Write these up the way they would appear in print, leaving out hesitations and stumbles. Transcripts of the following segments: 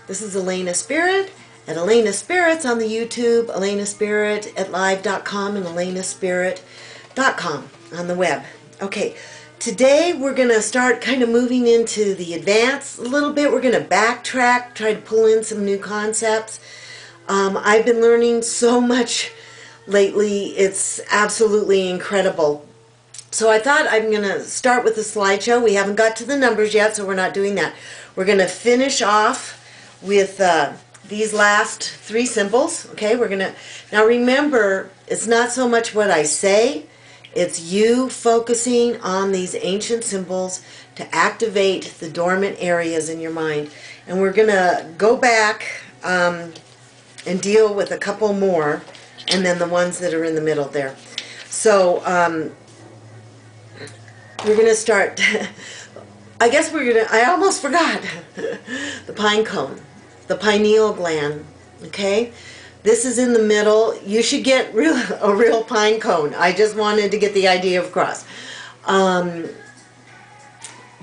This is Alayna Spirit at Alayna Spirits on the YouTube, Alayna Spirit at live.com, and alaynaspirit.com on the web. Okay, today we're going to start kind of moving into the advanced a little bit. We're going to backtrack, try to pull in some new concepts. I've been learning so much lately. It's absolutely incredible. So I thought I'm going to start with a slideshow. We haven't got to the numbers yet, so we're not doing that. We're going to finish off with these last three symbols. Okay, we're going to, now remember, it's not so much what I say, it's you focusing on these ancient symbols to activate the dormant areas in your mind. And we're going to go back and deal with a couple more, and then the ones that are in the middle there. So we're going to start, I guess we're going to, I almost forgot, the pine cone, the pineal gland, okay? This is in the middle. You should get a real pine cone. I just wanted to get the idea across.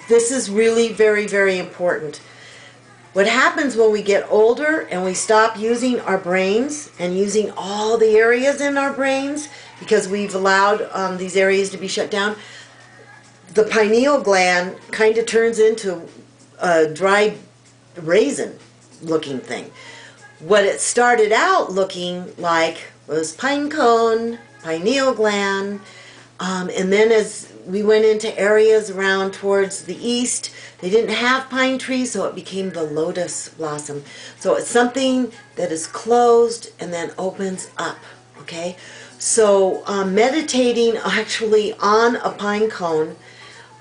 This is really very, very important. What happens when we get older and we stop using our brains and using all the areas in our brains because we've allowed these areas to be shut down, the pineal gland kind of turns into a dry raisin looking thing. What it started out looking like was pine cone, pineal gland, and then as we went into areas around towards the east, they didn't have pine trees, so it became the lotus blossom. So it's something that is closed and then opens up, okay? So meditating actually on a pine cone,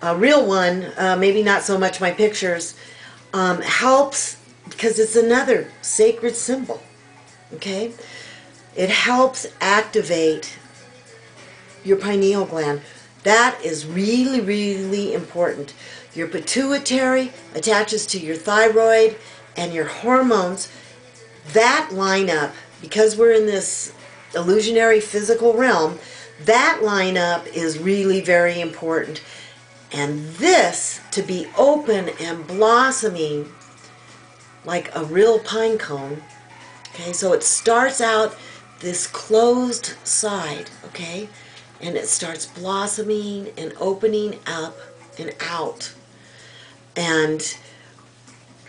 a real one, maybe not so much my pictures, helps because it's another sacred symbol, okay? It helps activate your pineal gland. That is really, really important. Your pituitary attaches to your thyroid and your hormones. That line up, because we're in this illusionary physical realm, that line up is really very important. And this, to be open and blossoming like a real pine cone, okay, so it starts out this closed side, okay, and it starts blossoming and opening up and out. And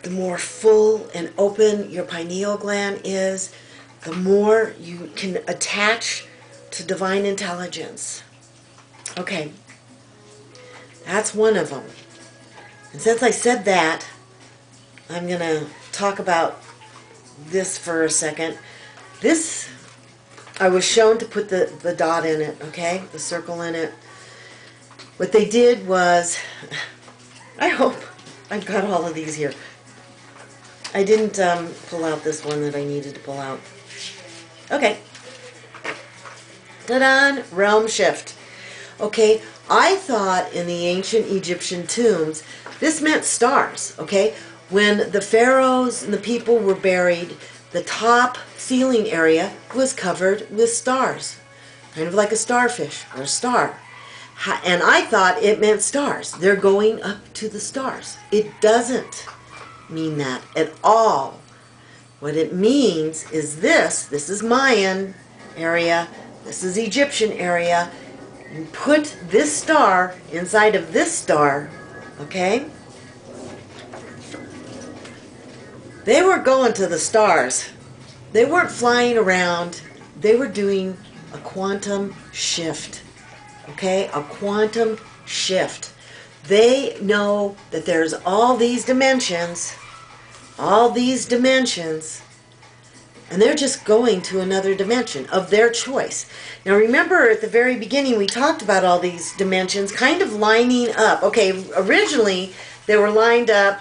the more full and open your pineal gland is, the more you can attach to divine intelligence. Okay. That's one of them. And since I said that, I'm going to talk about this for a second. This, I was shown to put the dot in it, okay? The circle in it. What they did was, I hope I've got all of these here. I didn't pull out this one that I needed to pull out. Okay. Ta-da! Realm shift. Okay, I thought in the ancient Egyptian tombs, this meant stars, okay? When the pharaohs and the people were buried, the top ceiling area was covered with stars, kind of like a starfish or a star. And I thought it meant stars. They're going up to the stars. It doesn't mean that at all. What it means is this is Mayan area, this is Egyptian area. You put this star inside of this star, okay? They were going to the stars. They weren't flying around. They were doing a quantum shift, okay? A quantum shift. They know that there's all these dimensions, and they're just going to another dimension of their choice. Now remember at the very beginning we talked about all these dimensions kind of lining up. Okay, originally they were lined up,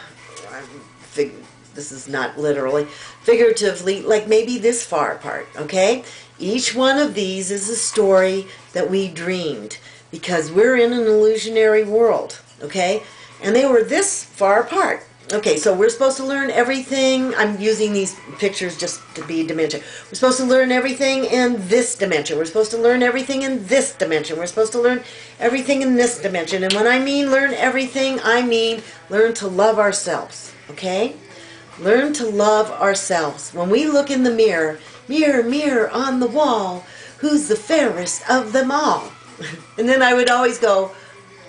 this is not literally, figuratively, like maybe this far apart, okay? Each one of these is a story that we dreamed because we're in an illusionary world, okay? And they were this far apart. Okay, so we're supposed to learn everything. I'm using these pictures just to be dimension. We're supposed to learn everything in this dimension. We're supposed to learn everything in this dimension. We're supposed to learn everything in this dimension. And when I mean learn everything, I mean learn to love ourselves. Okay? Learn to love ourselves. When we look in the mirror, mirror, mirror on the wall, who's the fairest of them all? And then I would always go,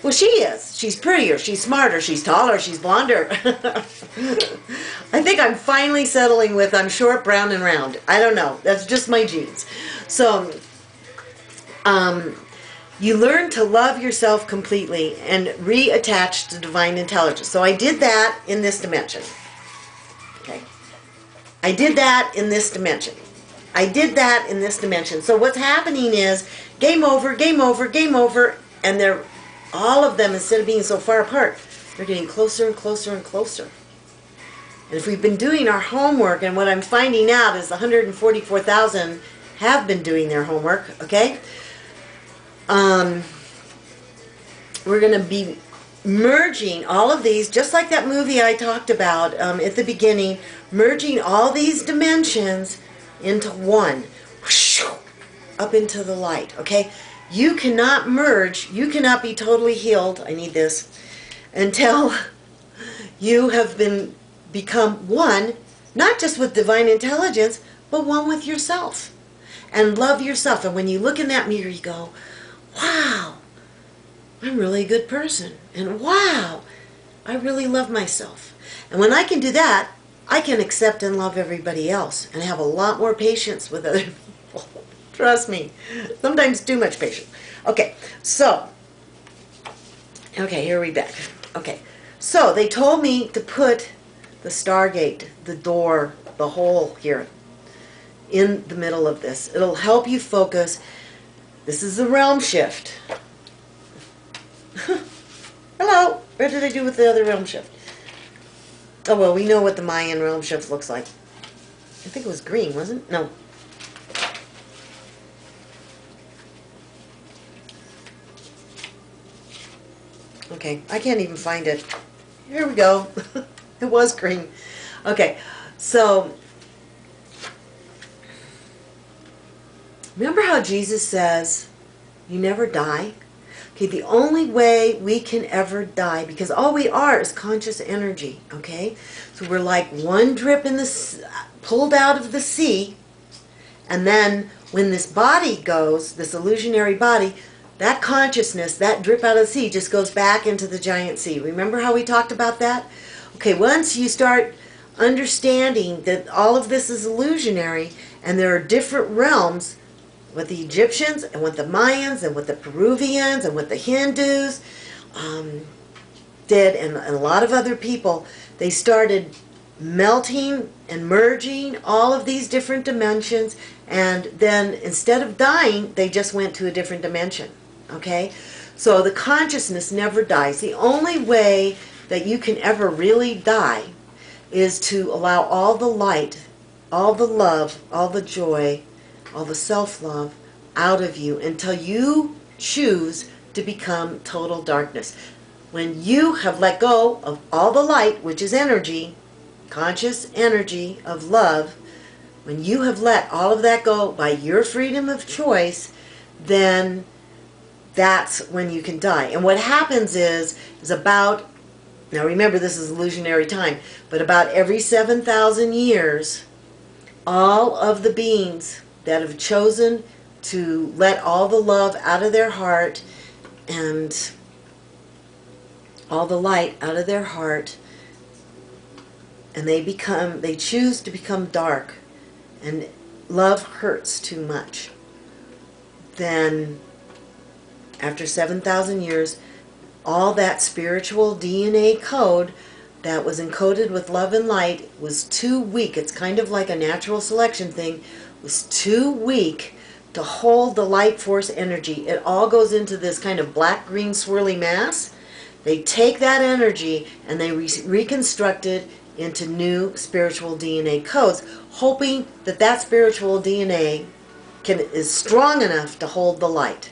well, she is. She's prettier, she's smarter, she's taller, she's blonder. I think I'm finally settling with I'm short, brown, and round. I don't know. That's just my genes. So, you learn to love yourself completely and reattach to divine intelligence. So I did that in this dimension. Okay. I did that in this dimension. I did that in this dimension. So what's happening is game over, game over, game over, and they're all of them, instead of being so far apart, they're getting closer and closer and closer. And if we've been doing our homework, and what I'm finding out is 144,000 have been doing their homework, okay? We're going to be merging all of these, just like that movie I talked about at the beginning, merging all these dimensions into one, up into the light, okay? You cannot merge, you cannot be totally healed, I need this, until you have become one, not just with divine intelligence, but one with yourself. And love yourself. And when you look in that mirror, you go, wow, I'm really a good person. And wow, I really love myself. And when I can do that, I can accept and love everybody else and have a lot more patience with other people. Trust me. Sometimes too much patience. Okay, so, okay, here we back. Okay, so they told me to put the Stargate, the door, the hole here in the middle of this. It'll help you focus. This is a realm shift. Hello, what did I do with the other realm shift? Oh, well, we know what the Mayan realm shift looks like. I think it was green, wasn't it? No. Okay, I can't even find it. Here we go. It was green. Okay, so remember how Jesus says, you never die? Okay, the only way we can ever die, because all we are is conscious energy, okay? So we're like one drip in the pulled out of the sea, and then when this body goes, this illusionary body, that consciousness, that drip out of the sea, just goes back into the giant sea. Remember how we talked about that? Okay, once you start understanding that all of this is illusionary, and there are different realms, what the Egyptians and what the Mayans and what the Peruvians and what the Hindus did, and a lot of other people, they started melting and merging all of these different dimensions, and then instead of dying, they just went to a different dimension. Okay? So the consciousness never dies. The only way that you can ever really die is to allow all the light, all the love, all the joy, all the self-love out of you until you choose to become total darkness. When you have let go of all the light, which is energy, conscious energy of love, when you have let all of that go by your freedom of choice, then that's when you can die. And what happens is about, now remember this is illusionary time, but about every 7,000 years, all of the beings that have chosen to let all the love out of their heart and all the light out of their heart, and they choose to become dark, and love hurts too much, then after 7,000 years, all that spiritual DNA code that was encoded with love and light was too weak. It's kind of like a natural selection thing. Was too weak to hold the light force energy. It all goes into this kind of black-green swirly mass. They take that energy and they reconstruct it into new spiritual DNA codes, hoping that that spiritual DNA is strong enough to hold the light.